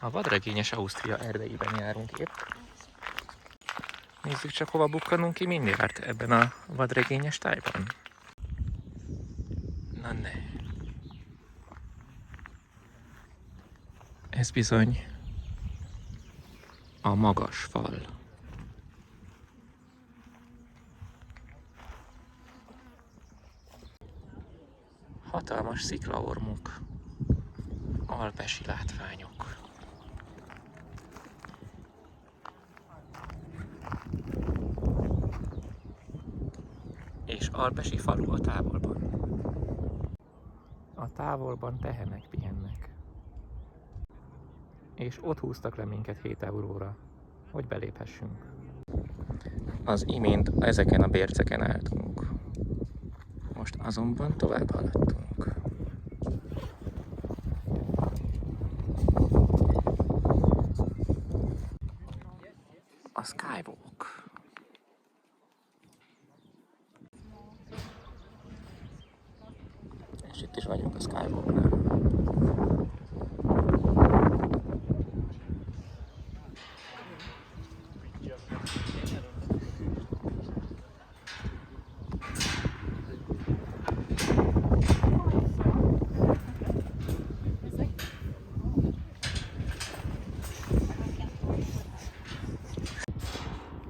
A vadregényes Ausztria erdeiben járunk épp. Nézzük csak, hova bukkanunk ki mindjárt ebben a vadregényes tájban. Na ne. Ez bizony a magas fal. Hatalmas sziklaormok, alpesi látványok. És alpesi falu a távolban. A távolban tehenek pihennek. És ott húztak le minket 7 euróra, hogy beléphessünk. Az imént ezeken a bérceken álltunk. Most azonban tovább haladtunk. A Skywalk. És itt is vagyunk a Skywalknál.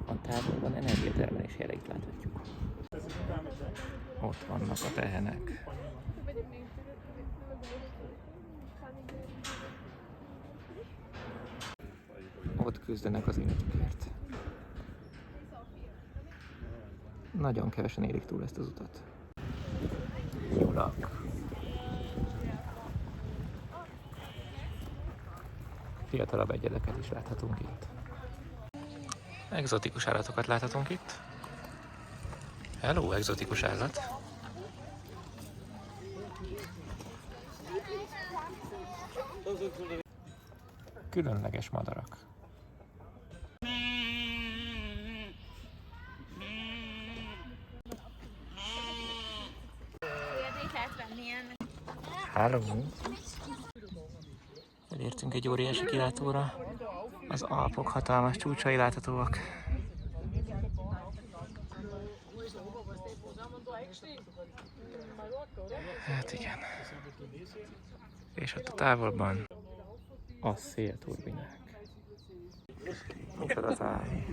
A távolban energiatermelési erejét láthatjuk. Ott vannak a tehenek. Ott küzdenek az életükért. Nagyon kevesen érik túl ezt az utat. Nyulak. Fiatalabb egyedeket is láthatunk itt. Egzotikus állatokat láthatunk itt. Hello, egzotikus állat! Különleges madarak. Hello! Elértünk egy óriási kilátóra. Az Alpok hatalmas csúcsai láthatóak. Hát igen. És ott a távolban a szélturbinák. Micsoda táj.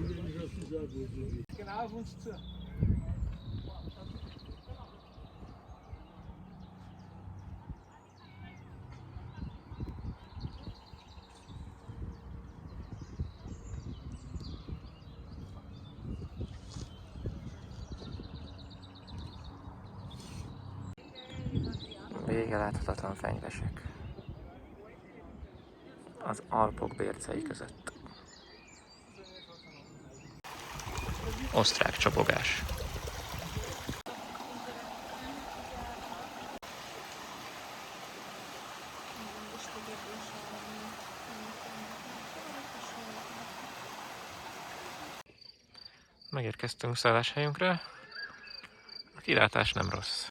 Vége láthatatlan fenyvesek az Alpok bércei között. Osztrák csapogás. Megérkeztünk szálláshelyünkre. A kilátás nem rossz.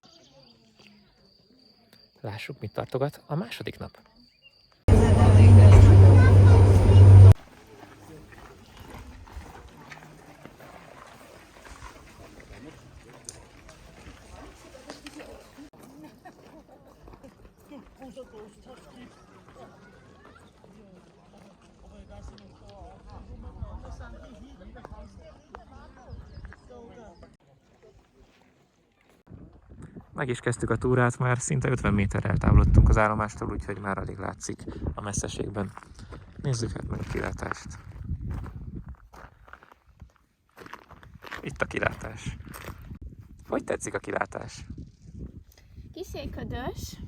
Lássuk, mit tartogat a második nap. Meg is kezdtük a túrát, már szinte 50 méterrel távolodtunk az állomástól, úgyhogy már alig látszik a messzeségben. Nézzük hát meg a kilátást. Itt a kilátás. Hogy tetszik a kilátás? Kissé ködös.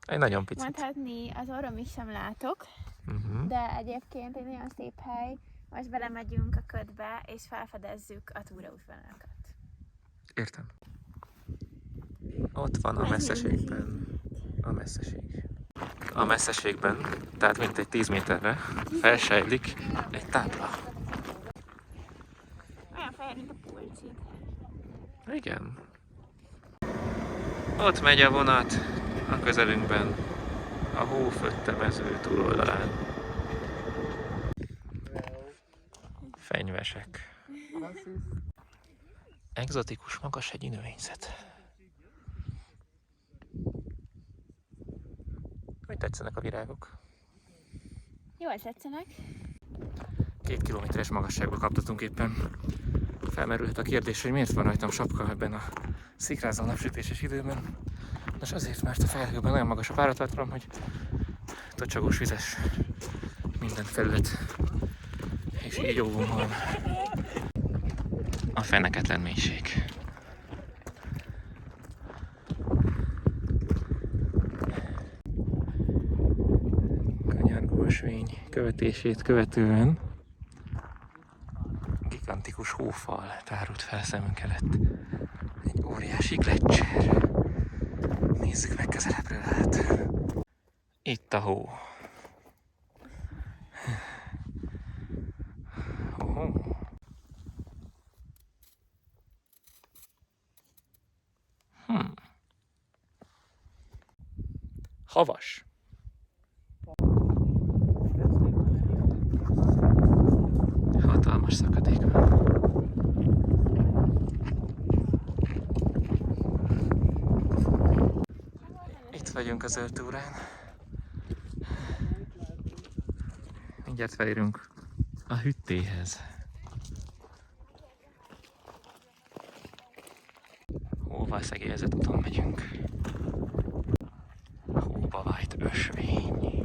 Egy nagyon picit. Mondhatni, az orromig sem látok, de egyébként egy nagyon szép hely. Most belemegyünk a ködbe, és felfedezzük a túraútvonalakat. Értem. Ott van a messzeségben a messzeség. A messzeségben, tehát mintegy 10 méterre felsejlik egy tábla. Olyan fehér, mint a pulcsid. Igen. Ott megy a vonat a közelünkben, a hófötte mező túloldalán. Egzotikus magashegyi növényzet. Hogy tetszenek a virágok? Jól tetszenek. 2 kilométeres magasságba kaptatunk éppen. Felmerülhet a kérdés, hogy miért van rajtam sapka ebben a szikrázó napsütéses időben. Nos, azért, mert a felhőben olyan magas a páratartalom, hogy tocsogós vizes minden felület. És így óvunk van a feneketlen mélység. Kanyargó ösvény követését követően gigantikus hófal tárult fel szemünk előtt. Egy óriási gleccser. Nézzük meg közelebbről hát. Itt a hó. Havas. Hatalmas szakadék van. Itt vagyunk a zöld túrán. Mindjárt felérünk a hüttéhez. Hóval szegélyezett úton megyünk. Hóba vájt ösvény.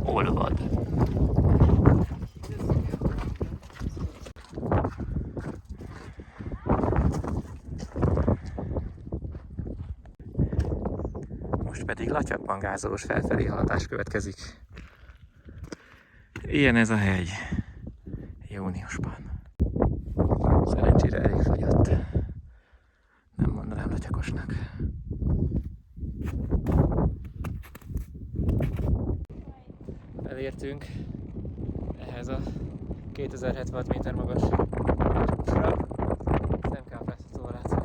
Olvad. Most pedig latyappan gázolós felfelé haladás következik. Ilyen ez a hegy. Júniusban. Szerencsére elég fagyott. Nem mondanám latyakosnak. Elértünk ehhez a 2076 méter magas csúcsra. Szemkápráztatóval látszik.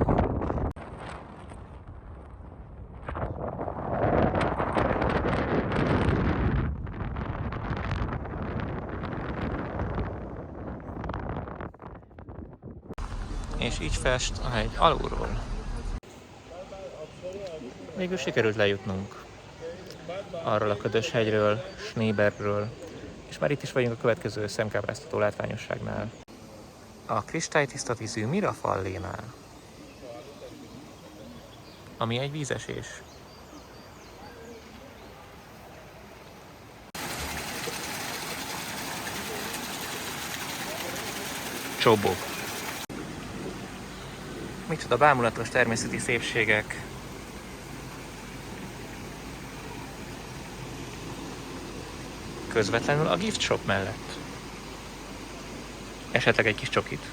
És így fest a hegy alulról. Végül sikerült lejutnunk arról a ködös hegyről, Schneebergről, és már itt is vagyunk a következő szemkápráztató látványosságnál. A kristálytiszta vízű Mirafallénál, ami egy vízesés. Csobog. Micsoda bámulatos természeti szépségek. Közvetlenül a gift shop mellett. Esetleg egy kis csokit.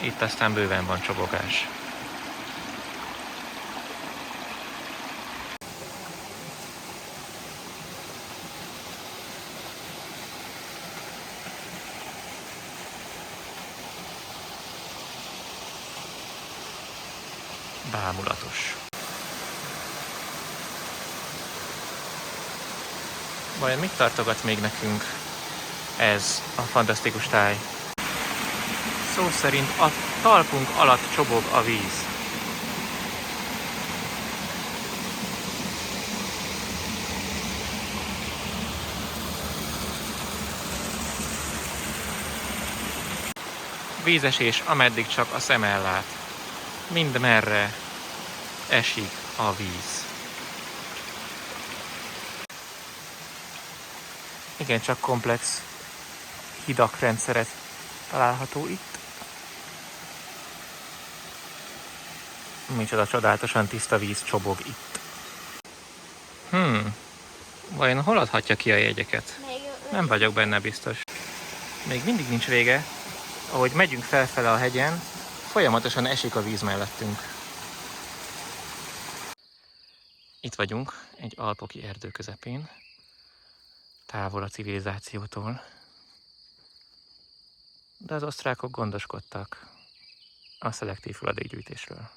Itt aztán bőven van csobogás. Bámulatos. Vajon mit tartogat még nekünk ez a fantasztikus táj? Szó szerint a talpunk alatt csobog a víz. Vízesés, ameddig csak a szem ellát. Mindmerre esik a víz. Igen, csak komplex hidak rendszeret található itt. Micsoda csodálatosan tiszta víz csobog itt. Vajon hol adhatja ki a jegyeket? Nem vagyok benne biztos. Még mindig nincs vége. Ahogy megyünk felfele a hegyen, folyamatosan esik a víz mellettünk. Itt vagyunk, egy alpoki erdő közepén, távol a civilizációtól. De az osztrákok gondoskodtak a szelektív hulladékgyűjtésről.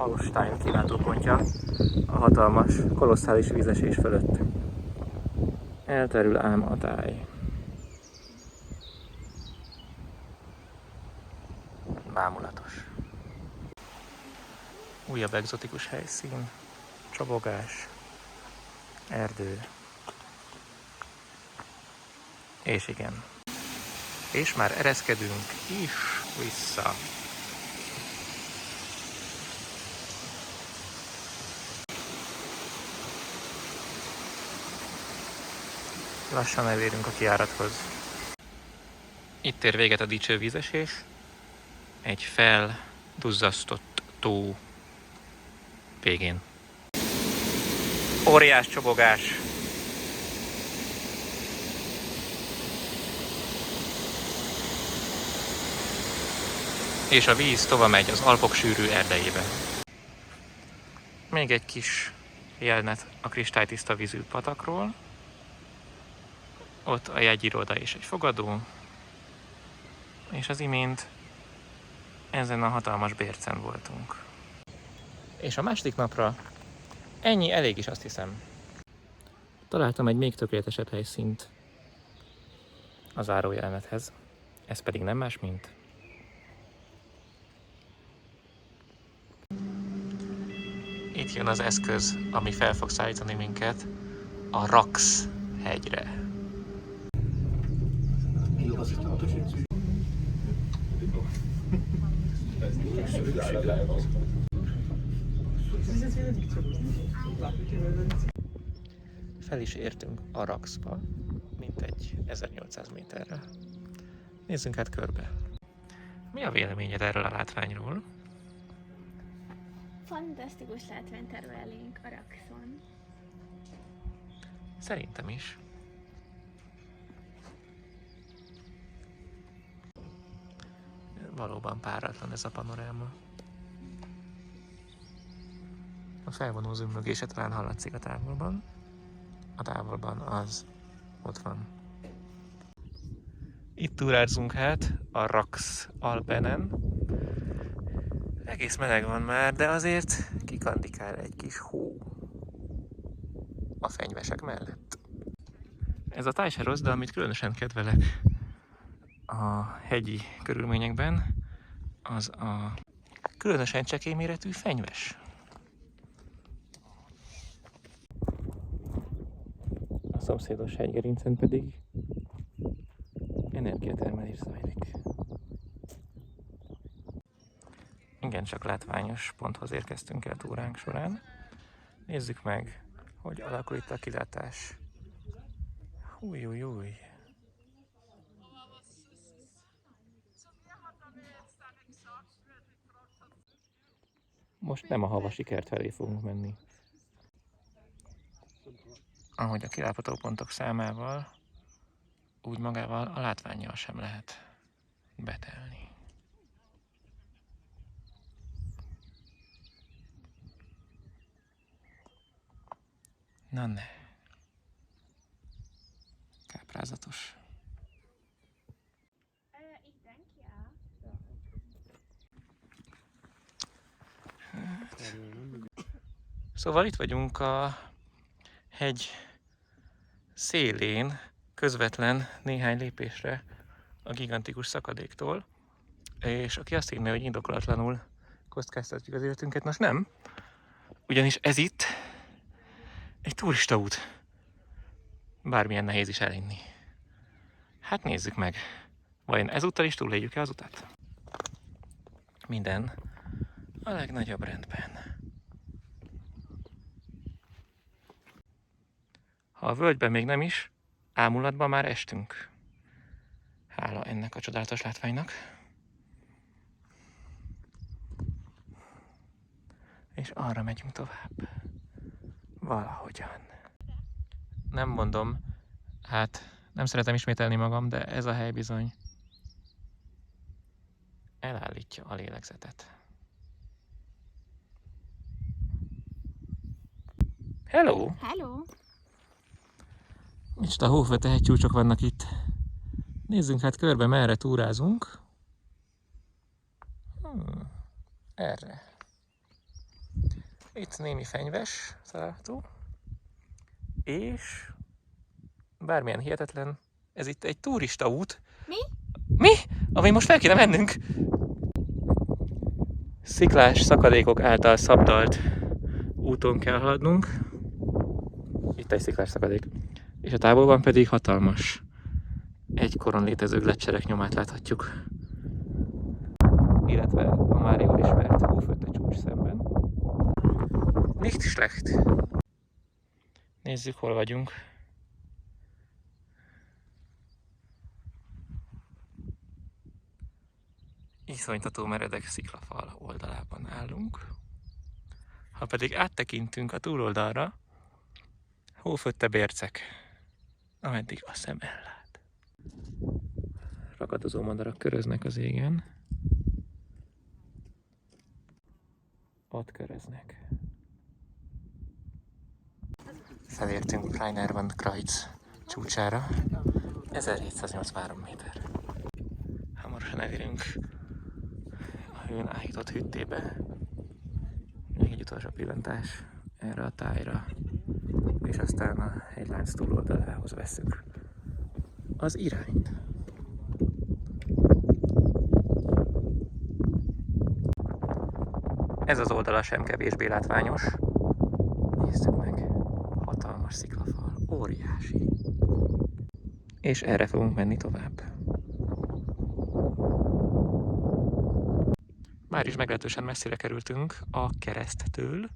Hallstein kilátópontja a hatalmas, kolosszális vízesés fölött. Elterül ám a táj. Bámulatos. Újabb egzotikus helyszín, csobogás, erdő. És igen. És már ereszkedünk is vissza. Lassan elérünk a kijárathoz. Itt ér véget a dicső vízesés. Egy felduzzasztott tó végén. Óriás csobogás. És a víz tovább megy az Alpok sűrű erdejébe. Még egy kis jelenet a kristálytiszta vízű patakról. Ott a jegyiroda és egy fogadó. És az imént ezen a hatalmas bércen voltunk. És a második napra ennyi elég is, azt hiszem. Találtam egy még tökéletesebb helyszínt a zárójelenethez. Ez pedig nem más, mint itt jön az eszköz, ami fel fog szállítani minket a Rax hegyre. Fel is értünk a Raxba, mintegy 1800 méterre. Nézzünk hát körbe. Mi a véleményed erről a látványról? Fantasztikus látvány terül elénk a Raxon. Szerintem is. Valóban páratlan ez a panoráma. A felvonó zümmögése talán hallatszik a távolban. A távolban az ott van. Itt túrázzunk hát a Rax Alpenen. Egész meleg van már, de azért kikandikál egy kis hó a fenyvesek mellett. Ez a táj se rossz, de amit különösen kedvelek a hegyi körülményekben, az a különösen csekély méretű fenyves. A szomszédos hegygerincen pedig energiatermelés zajlik. Igen, csak látványos ponthoz érkeztünk el túránk során. Nézzük meg, hogy alakul itt a kilátás. Új. Most nem a havasi kert felé fogunk menni. Ahogy a kilápató pontok számával, úgy magával a látvánnyal sem lehet betelni. Na ne. Káprázatos. Szóval itt vagyunk a hegy szélén, közvetlen néhány lépésre a gigantikus szakadéktól, és aki azt hinné, hogy indokolatlanul kockáztatjuk az életünket, most nem, ugyanis ez itt egy turistaút. Bármilyen nehéz is elhinni. Hát nézzük meg, vajon ezúttal is túléljük-e az utat? Minden a legnagyobb rendben. Ha a völgyben még nem is, ámulatban már estünk. Hála ennek a csodálatos látványnak. És arra megyünk tovább. Valahogyan. Nem mondom, hát nem szeretem ismételni magam, de ez a hely bizony elállítja a lélegzetet. Hello! Hello! Micsoda hóföte hegycsúcsok vannak itt. Nézzünk hát körbe, merre túrázunk. Erre. Itt némi fenyves található. És bármilyen hihetetlen, ez itt egy turista út. Mi? Mi? Ami most fel kéne mennünk. Sziklás szakadékok által szabdalt úton kell haladnunk. Itt egy sziklás szakadék. És a távolban pedig hatalmas, egykoron létező gleccserek nyomát láthatjuk. Illetve a már jól ismert Hófötte csúcs szemben. Nicht schlecht. Nézzük, hol vagyunk. Iszonytató meredek sziklafal oldalában állunk. Ha pedig áttekintünk a túloldalra, Hófötte bércek, ameddig a szem ellát. Ragadozó madarak köröznek az égen. Ott köröznek. Felértünk Rainer van Kreuz csúcsára. 1783 méter. Hamarosan elérünk a hőn áhított hüttébe. Még egy utolsó pillantás erre a tájra. És aztán a hegylánc túloldalához veszünk az irányt. Ez az oldala sem kevésbé látványos. Nézzük meg, hatalmas sziklafal, óriási. És erre fogunk menni tovább. Már is meglehetősen messzire kerültünk a kereszttől.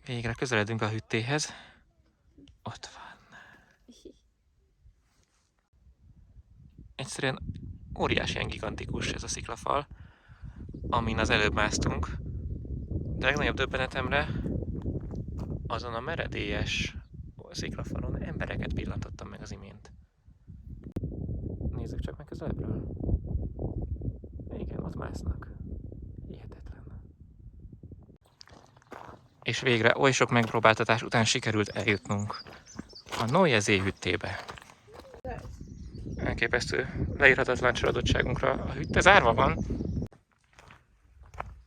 Végre közeledünk a hüttéhez. Ott van. Egyszerűen óriásian gigantikus ez a sziklafal, amin az előbb másztunk. De legnagyobb döbbenetemre azon a meredélyes sziklafalon embereket pillantottam meg az imént. Nézzük csak meg közelebbről. Igen, ott másznak. Hihetetlen. És végre oly sok megpróbáltatás után sikerült eljutnunk a Neue See hüttébe. Elképesztő, leírhatatlan csalódottságunkra a hütte zárva van.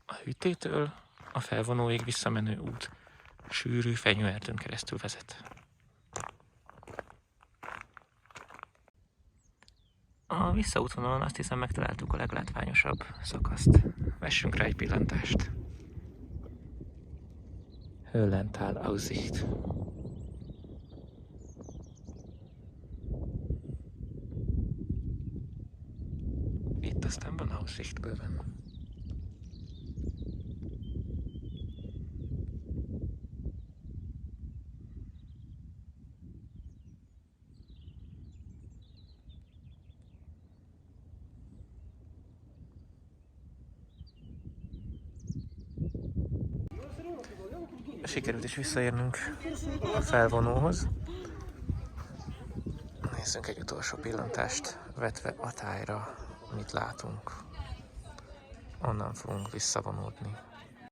A hüttétől a felvonóig visszamenő út sűrű fenyőerdőn keresztül vezet. A visszaútvonalon azt hiszem megtaláltuk a leglátványosabb szakaszt. Vessünk rá egy pillantást. Höhlental Aussicht. Itt aztán van Aussicht bőven. Sikerült is visszaérnünk a felvonóhoz. Nézzünk egy utolsó pillantást, vetve a tájra, mit látunk. Onnan fogunk visszavonódni.